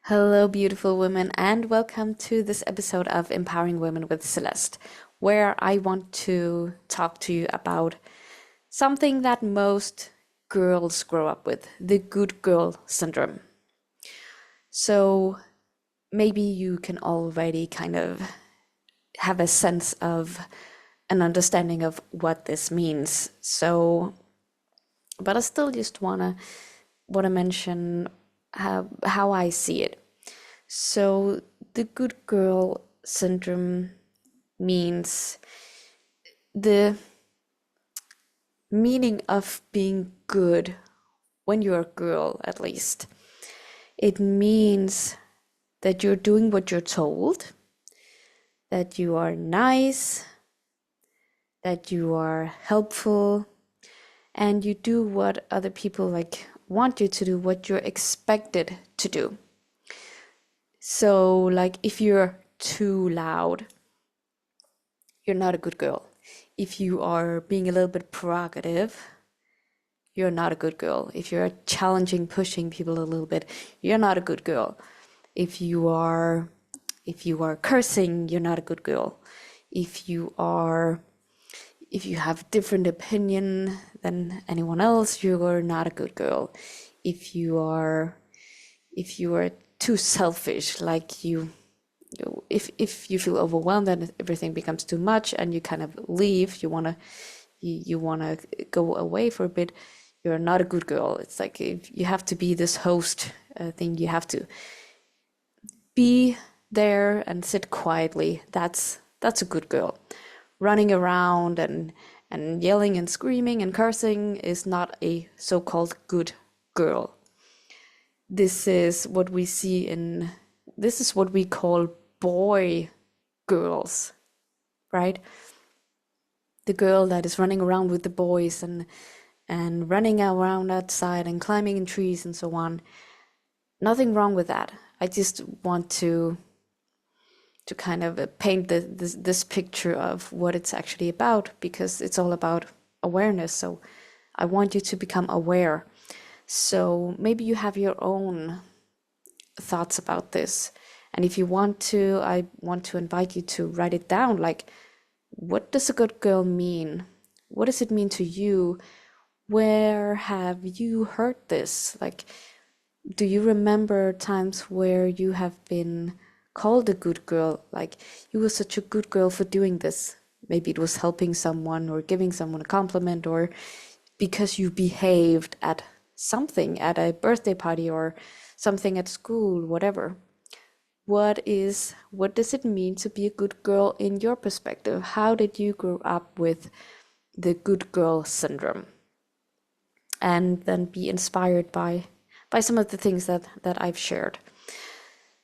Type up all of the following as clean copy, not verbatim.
Hello, beautiful women, and welcome to this episode of Empowering Women with Celeste, where I want to talk to you about something that most girls grow up with, the good girl syndrome. So maybe you can already kind of have a sense of an understanding of what this means. But I still just wanna mention how I see it. So the good girl syndrome means the meaning of being good when you're a girl, at least. It means that you're doing what you're told, that you are nice, that you are helpful, and you do what other people want you to do, what you're expected to do. So, like, if you're too loud, you're not a good girl. If you are being a little bit provocative, you're not a good girl. If you're challenging, pushing people a little bit, you're not a good girl. If you are if you are cursing, you're not a good girl. If you are if you have different opinion than anyone else, you're not a good girl. If you are if you are too selfish, like if you feel overwhelmed and everything becomes too much and you kind of leave, you want to go away for a bit, you're not a good girl. It's like if you have to be this host thing, you have to be there and sit quietly. That's a good girl. Running around and yelling and screaming and cursing is not a so-called good girl. This is what we see in this is what we call boy girls, right? The girl that is running around with the boys and running around outside and climbing in trees and so on. Nothing wrong with that. I just want to kind of paint this picture of what it's actually about, because it's all about awareness. So I want you to become aware. So maybe you have your own thoughts about this. And if you want to, I want to invite you to write it down. Like, what does a good girl mean? What does it mean to you? Where have you heard this? Like, do you remember times where you have been called a good girl? Like, you were such a good girl for doing this. Maybe it was helping someone or giving someone a compliment, or because you behaved at something, at a birthday party or something at school, whatever. What does it mean to be a good girl in your perspective? How did you grow up with the good girl syndrome? And then be inspired by some of the things that I've shared.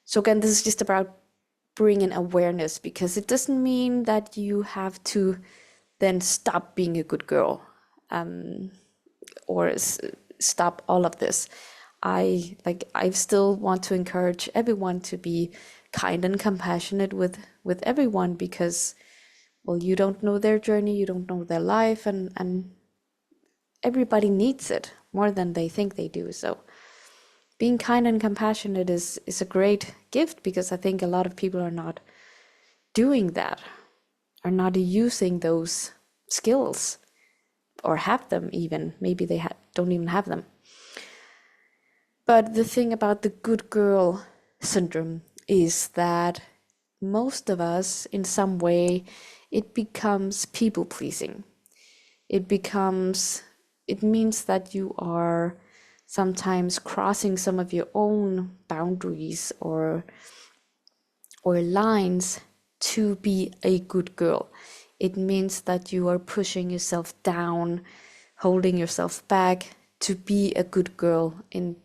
So again, this is just about bringing awareness, because it doesn't mean that you have to then stop being a good girl, or stop all of this. I still want to encourage everyone to be kind and compassionate with everyone, because, well, you don't know their journey, you don't know their life, and everybody needs it more than they think they do. So being kind and compassionate is a great gift, because I think a lot of people are not doing that, are not using those skills, or have them even. Maybe they don't even have them. But the thing about the good girl syndrome is that most of us, in some way, it becomes people pleasing. It means that you are sometimes crossing some of your own boundaries or lines to be a good girl. It means that you are pushing yourself down, holding yourself back to be a good girl in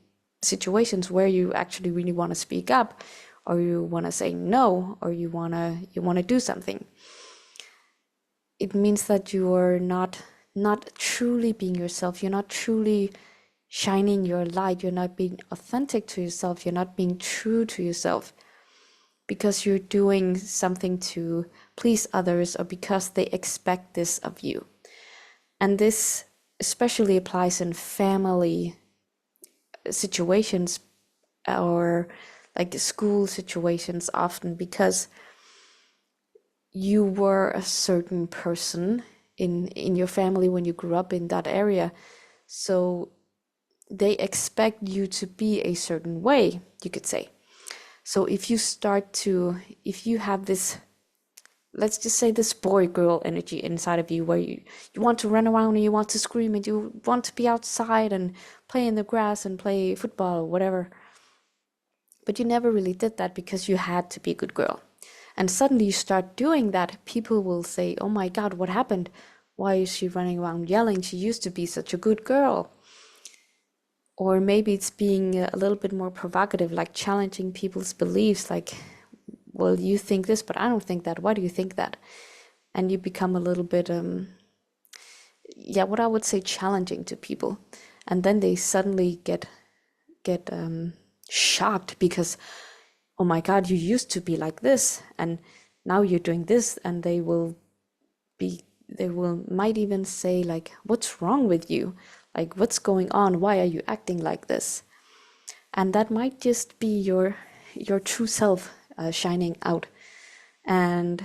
situations where you actually really want to speak up, or you want to say no, or you want to do something. It means that you are not truly being yourself. You're not truly shining your light. You're not being authentic to yourself. You're not being true to yourself, because you're doing something to please others, or because they expect this of you. And this especially applies in family situations, or like school situations often, because you were a certain person in your family when you grew up in that area. So they expect you to be a certain way, you could say. So if you have this, let's just say, this boy girl energy inside of you, where you want to run around and you want to scream and you want to be outside and play in the grass and play football or whatever, but you never really did that because you had to be a good girl. And suddenly you start doing that, people will say, oh my God, what happened? Why is she running around yelling? She used to be such a good girl. Or maybe it's being a little bit more provocative, like challenging people's beliefs, like, well, you think this, but I don't think that. Why do you think that? And you become a little bit, what I would say, challenging to people. And then they suddenly get shocked because, oh my God, you used to be like this, and now you're doing this, and they will might even say, like, what's wrong with you? Like, what's going on? Why are you acting like this? And that might just be your true self shining out. And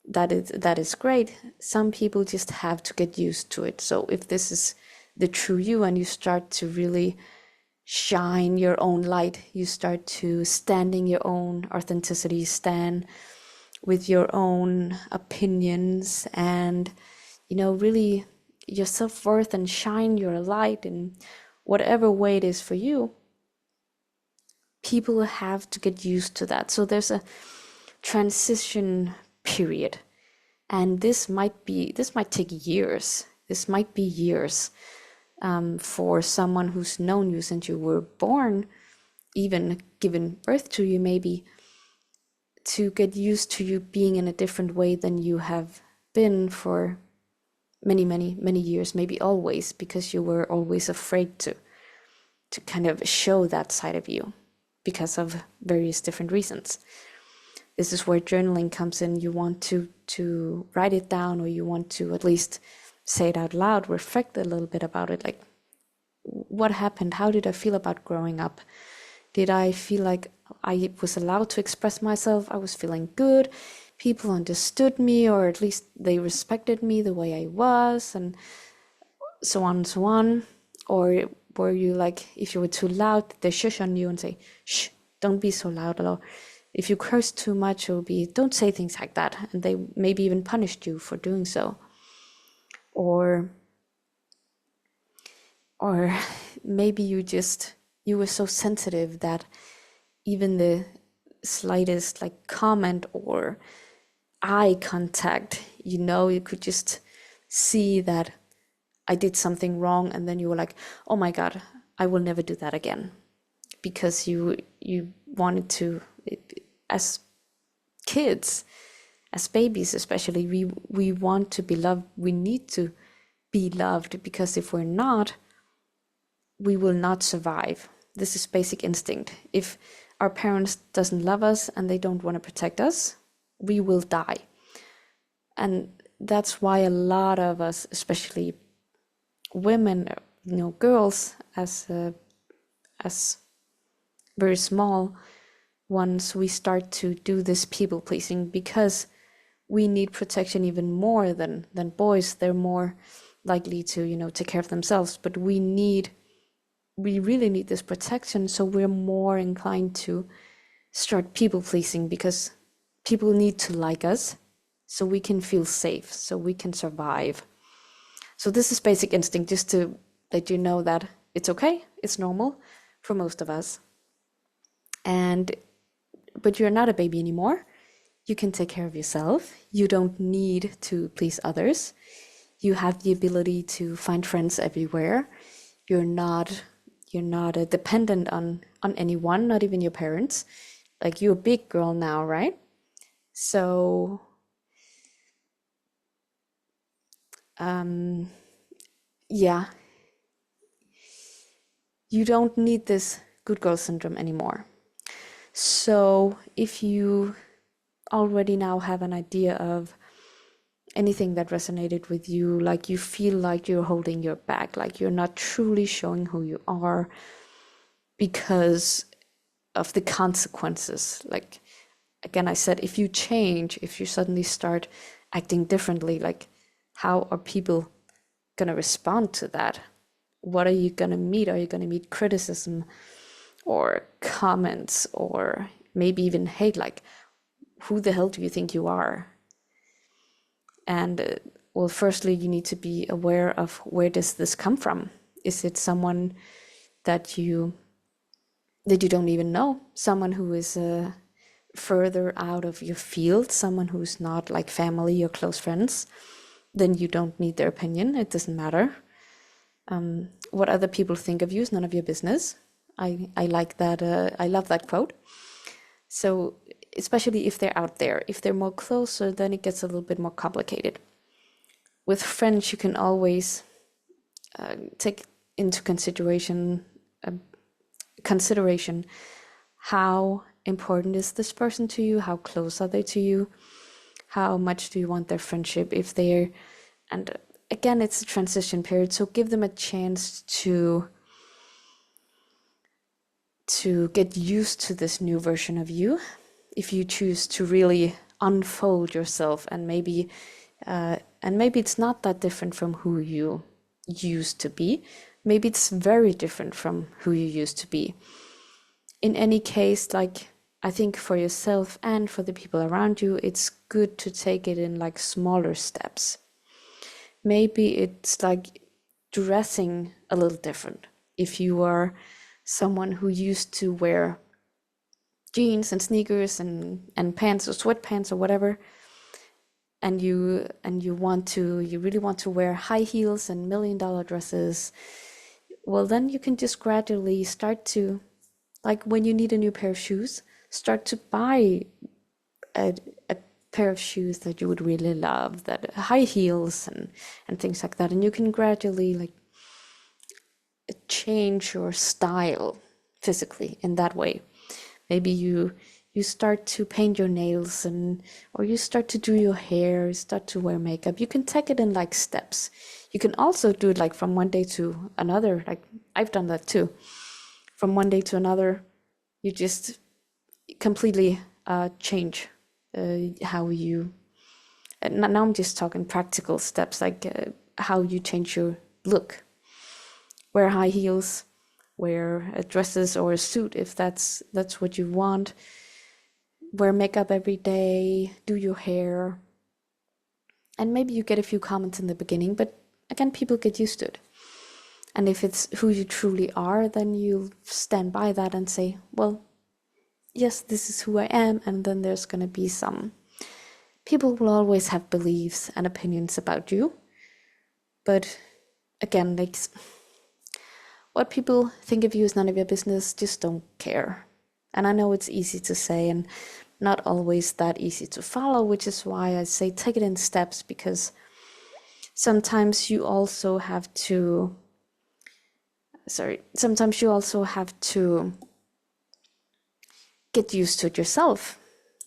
that is great. Some people just have to get used to it. So if this is the true you and you start to really shine your own light, you start to stand in your own authenticity, stand with your own opinions, and really your self-worth, and shine your light in whatever way it is for you, people have to get used to that. So there's a transition period, and this might take years. This might be years, for someone who's known you since you were born, even given birth to you, maybe, to get used to you being in a different way than you have been for many, many, many years, maybe always, because you were always afraid to kind of show that side of you because of various different reasons. This is where journaling comes in. You want to write it down, or you want to at least say it out loud, reflect a little bit about it, like, what happened? How did I feel about growing up? Did I feel like I was allowed to express myself? I was feeling good. People understood me, or at least they respected me the way I was, and so on and so on. Or were you like, if you were too loud, they shush on you and say, shh, don't be so loud. Or if you curse too much, it will be, don't say things like that. And they maybe even punished you for doing so. Or maybe you were so sensitive that even the slightest, like, comment or eye contact, you could just see that I did something wrong, and then you were like, oh my God, I will never do that again. Because you wanted to, as kids, as babies especially, we want to be loved. We need to be loved, because if we're not, we will not survive. This is basic instinct. If our parents doesn't love us and they don't want to protect us, we will die. And that's why a lot of us, especially women, girls, as very small ones, we start to do this people pleasing because we need protection even more than boys. They're more likely to take care of themselves, but we really need this protection. So we're more inclined to start people pleasing, because people need to like us so we can feel safe, so we can survive. So this is basic instinct, just to let you know that it's okay, it's normal for most of us. But you're not a baby anymore. You can take care of yourself. You don't need to please others. You have the ability to find friends everywhere. You're not dependent on anyone, not even your parents. Like, you're a big girl now, right? So yeah, you don't need this good girl syndrome anymore. So if you already now have an idea of anything that resonated with you, like you feel like you're holding your back, like you're not truly showing who you are because of the consequences. Like, again, I said, if you change, if you suddenly start acting differently, like, how are people going to respond to that? What are you going to meet? Are you going to meet criticism or comments or maybe even hate? Like, who the hell do you think you are? And well, firstly, you need to be aware of, where does this come from? Is it someone that you don't even know? Someone who is further out of your field, someone who's not like family or close friends? Then you don't need their opinion. It doesn't matter. What other people think of you is none of your business. I like that. I love that quote. So especially if they're out there, if they're more closer, then it gets a little bit more complicated. With friends, you can always take into consideration how important is this person to you, how close are they to you, how much do you want their friendship, if they're, and again, it's a transition period, so give them a chance to get used to this new version of you. If you choose to really unfold yourself, and maybe it's not that different from who you used to be. Maybe it's very different from who you used to be. In any case, like, I think for yourself and for the people around you, it's good to take it in like smaller steps. Maybe it's like dressing a little different. If you are someone who used to wear jeans and sneakers and pants or sweatpants or whatever, and you really want to wear high heels and $1 million dresses, well, then you can just gradually start to, like, when you need a new pair of shoes, start to buy a pair of shoes that you would really love, that high heels and things like that, and you can gradually like change your style physically in that way. Maybe you start to paint your nails, or you start to do your hair, start to wear makeup. You can take it in like steps. You can also do it like from one day to another. Like, I've done that too. From one day to another, you just completely change how you. Now I'm just talking practical steps, like how you change your look. Wear high heels, wear dresses or a suit if that's what you want. Wear makeup every day, do your hair. And maybe you get a few comments in the beginning, but again, people get used to it. And if it's who you truly are, then you stand by that and say, well, yes, this is who I am. And then there's going to be some people will always have beliefs and opinions about you. But again, like, what people think of you is none of your business. Just don't care. And I know it's easy to say and not always that easy to follow, which is why I say take it in steps, because sometimes you also have to get used to it yourself.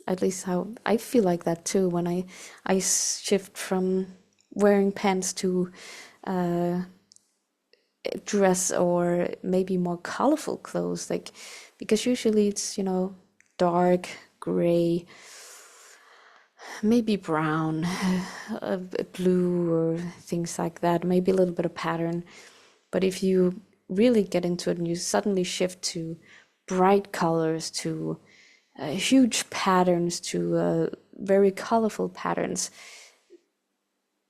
At least how I feel like that too, when I shift from wearing pants to dress or maybe more colorful clothes, like, because usually it's, dark gray, maybe brown, blue, or things like that, maybe a little bit of pattern. But if you really get into it and you suddenly shift to bright colors, to huge patterns, to very colorful patterns,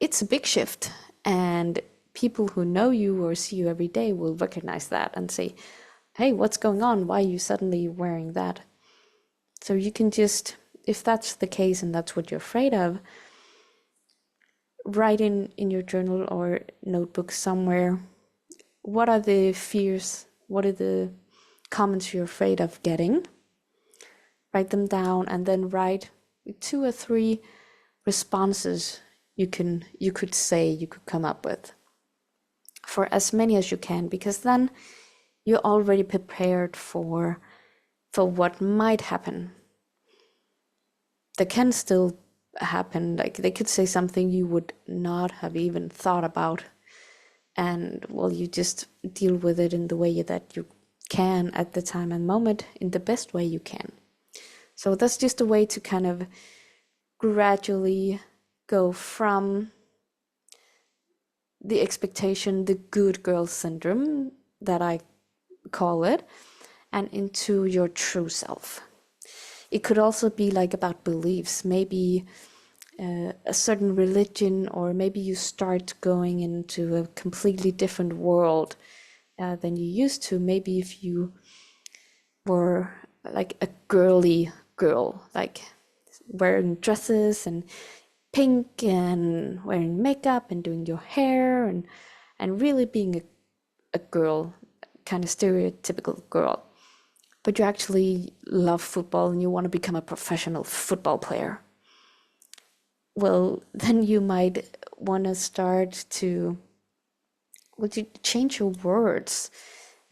it's a big shift. And people who know you or see you every day will recognize that and say, hey, what's going on? Why are you suddenly wearing that? So you can just, if that's the case and that's what you're afraid of, write in your journal or notebook somewhere, what are the fears? What are the comments you're afraid of getting? Write them down, and then write 2 or 3 responses you could come up with, for as many as you can, because then you're already prepared for what might happen. There can still happen, like they could say something you would not have even thought about, and well, you just deal with it in the way that you can at the time and moment in the best way you can. So that's just a way to kind of gradually go from the expectation, the good girl syndrome that I call it, and into your true self. It could also be like about beliefs, maybe a certain religion, or maybe you start going into a completely different world than you used to. Maybe if you were like a girly girl, like wearing dresses and pink and wearing makeup and doing your hair and really being a girl, kind of stereotypical girl, but you actually love football and you want to become a professional football player. Well, then you might want to start to, well, you change your words.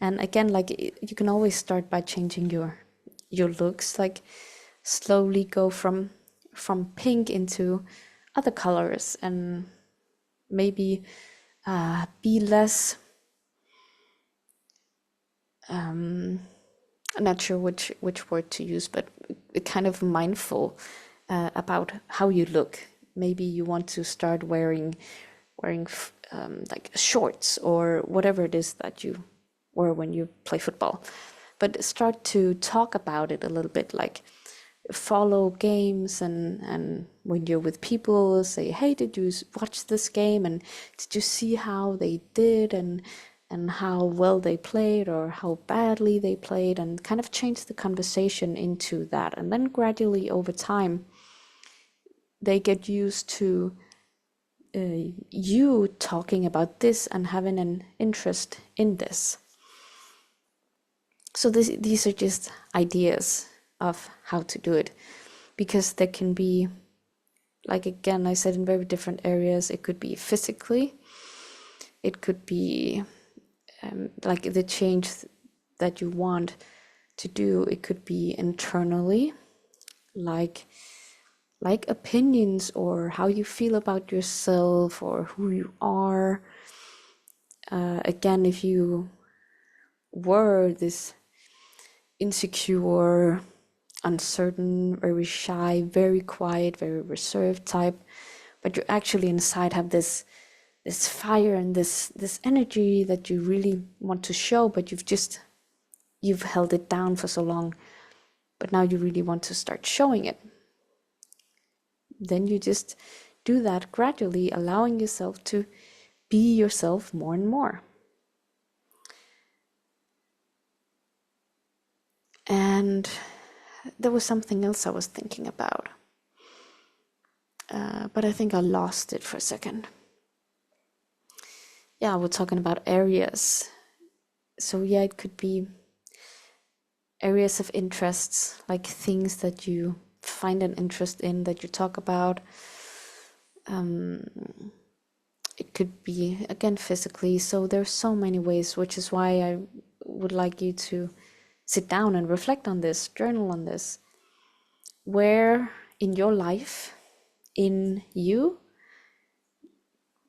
And again, like you can always start by changing your looks, like slowly go from pink into other colors, and maybe be less I'm not sure which word to use, but kind of mindful about how you look. Maybe you want to start wearing like shorts or whatever it is that you wear when you play football, but start to talk about it a little bit, like follow games, and when you're with people, say, hey, did you watch this game, and did you see how they did, and how well they played or how badly they played, and kind of change the conversation into that. And then gradually over time they get used to you talking about this and having an interest in this. So these are just ideas of how to do it, because there can be, like again I said, in very different areas. It could be physically, it could be like the change that you want to do. It could be internally, like opinions or how you feel about yourself or who you are. Again, if you were this insecure, uncertain, very shy, very quiet, very reserved type, but you actually inside have this fire and this energy that you really want to show, but you've held it down for so long, but now you really want to start showing it. Then you just do that gradually, allowing yourself to be yourself more and more. And there was something else I was thinking about, but I think I lost it for a second. Yeah, we're talking about areas. So yeah, it could be areas of interests, like things that you find an interest in that you talk about. It could be, again, physically. So there's so many ways, which is why I would like you to sit down and reflect on this, journal on this. Where in your life, in you,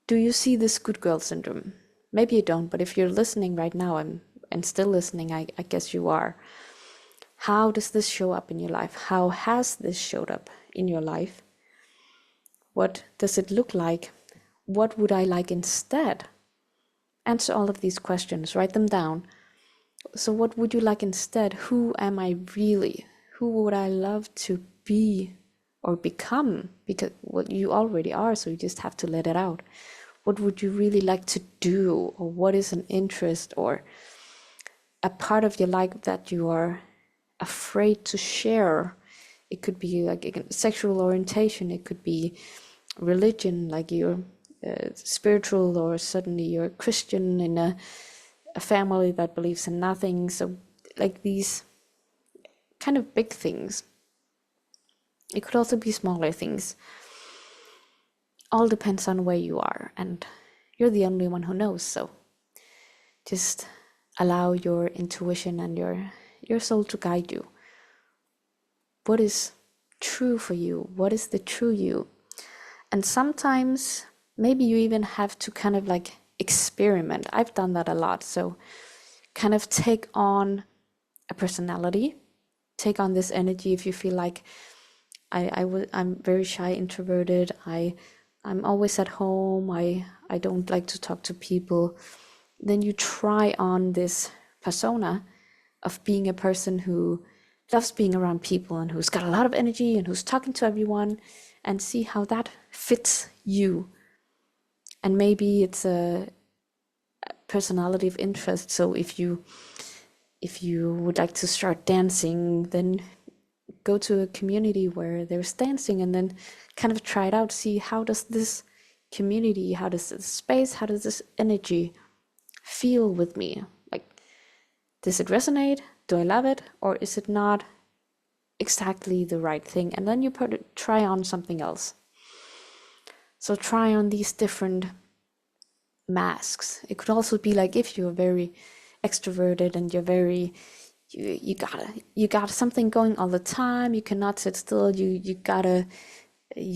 do you see this good girl syndrome? Maybe you don't, but if you're listening right now and still listening, I guess you are. How does this show up in your life? How has this showed up in your life? What does it look like? What would I like instead? Answer all of these questions, write them down. So what would you like instead? Who am I really? Who would I love to be or become? Because what you already are, so you just have to let it out. What would you really like to do? Or what is an interest or a part of your life that you are afraid to share? It could be like sexual orientation, it could be religion, like you're spiritual, or suddenly you're a Christian in a family that believes in nothing. So like these kind of big things. It could also be smaller things. All depends on where you are, and you're the only one who knows. So just allow your intuition and your soul to guide you. What is true for you? What is the true you? And sometimes maybe you even have to kind of like experiment. I've done that a lot. So kind of take on a personality, take on this energy. If you feel like I'm very shy, introverted, I'm always at home, I don't like to talk to people, then you try on this persona of being a person who loves being around people and who's got a lot of energy and who's talking to everyone, and see how that fits you. And maybe it's a personality of interest. So if you would like to start dancing, then go to a community where there's dancing and then kind of try it out, see how does this community, how does this space, how does this energy feel with me? Like, does it resonate? Do I love it? Or is it not exactly the right thing? And then you try on something else. So try on these different masks. It could also be like if you're very extroverted and you're very you got something going all the time, you cannot sit still, you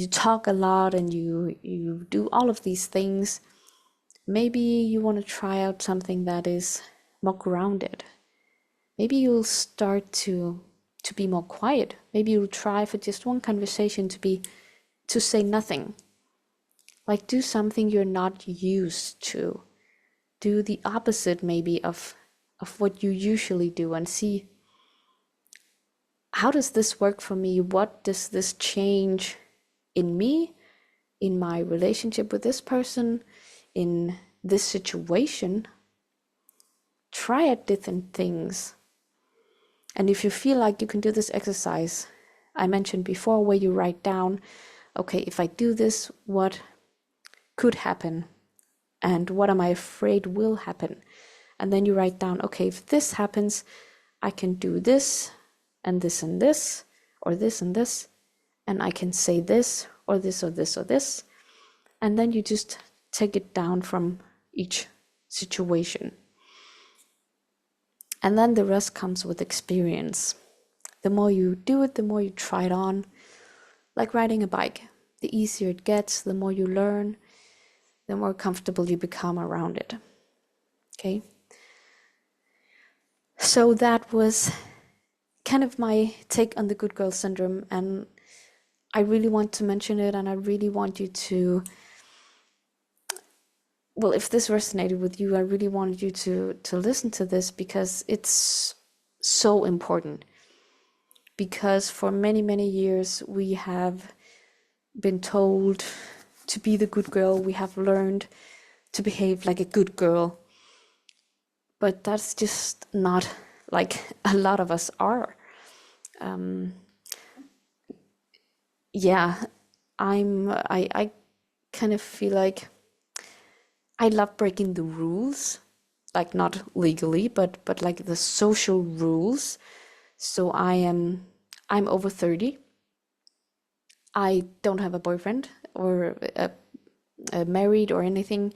talk a lot and you do all of these things. Maybe you want to try out something that is more grounded. Maybe you'll start to be more quiet. Maybe you'll try for just one conversation to say nothing. Like, do something you're not used to. Do the opposite maybe of what you usually do, and see, how does this work for me? What does this change in me, in my relationship with this person, in this situation? Try at different things. And if you feel like you can do this exercise I mentioned before, where you write down, okay, if I do this, what could happen? And what am I afraid will happen? And then you write down, okay, if this happens, I can do this and this and this, or this and this, and I can say this or this or this or this. And then you just take it down from each situation. And then the rest comes with experience. The more you do it, the more you try it on. Like riding a bike. The easier it gets, the more you learn, the more comfortable you become around it. Okay? So that was kind of my take on the good girl syndrome, and I really want to mention it, and I really want you to, well, if this resonated with you, I really wanted you to listen to this, because it's so important. Because for many, many years, we have been told to be the good girl. We have learned to behave like a good girl. But that's just not like a lot of us are. Yeah, I kind of feel like I love breaking the rules, like not legally, but like the social rules. So I'm over 30. I don't have a boyfriend or married or anything.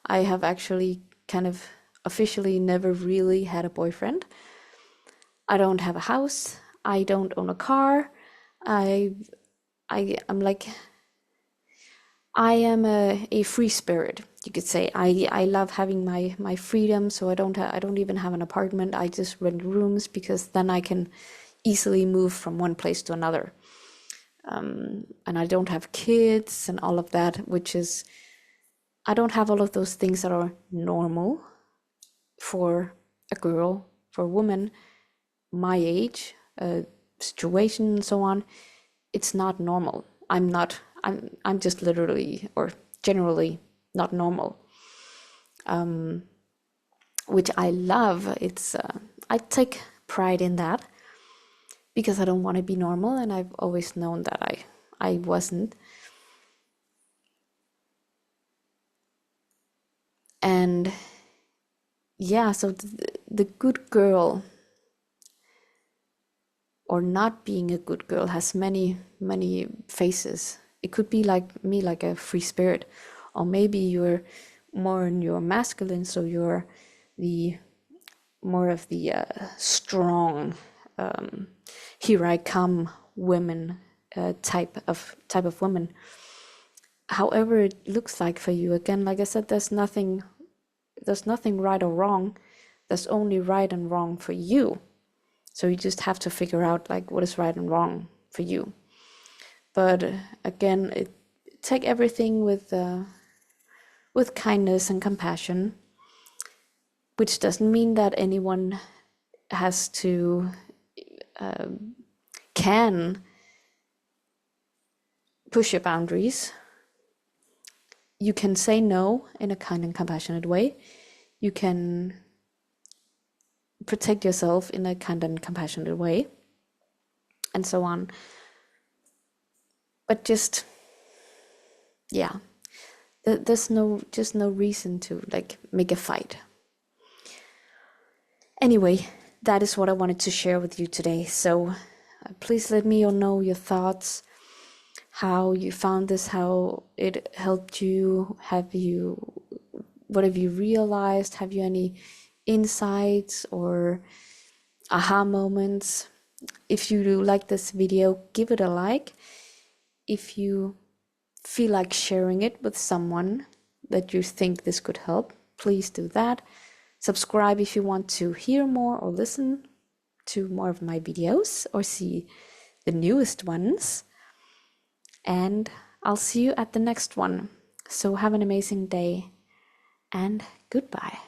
I have actually kind of officially never really had a boyfriend. I don't have a house. I don't own a car. I'm like, I am a free spirit, you could say. I love having my freedom, so I don't even have an apartment. I just rent rooms, because then I can easily move from one place to another. And I don't have kids and all of that, which is, I don't have all of those things that are normal for a girl, for a woman my age, situation and so on. It's not normal. I'm just literally or generally not normal, which I love. It's I take pride in that, because I don't want to be normal, and I've always known that I wasn't. And yeah, so the good girl, or not being a good girl, has many, many faces. It could be like me, like a free spirit, or maybe you're more in your masculine, so you're the more of the strong, here I come women, type of woman. However it looks like for you, again, like I said, there's nothing right or wrong. There's only right and wrong for you. So you just have to figure out like what is right and wrong for you. But again, take everything with kindness and compassion, which doesn't mean that anyone has to can push your boundaries. You can say no in a kind and compassionate way. You can protect yourself in a kind and compassionate way, and so on. But just, yeah, there's no reason to like make a fight. Anyway, that is what I wanted to share with you today. So please let me know your thoughts, how you found this, how it helped you. What have you realized? Have you any insights or aha moments? If you do like this video, give it a like. If you feel like sharing it with someone that you think this could help, please do that. Subscribe if you want to hear more or listen to more of my videos or see the newest ones. And I'll see you at the next one. So have an amazing day and goodbye.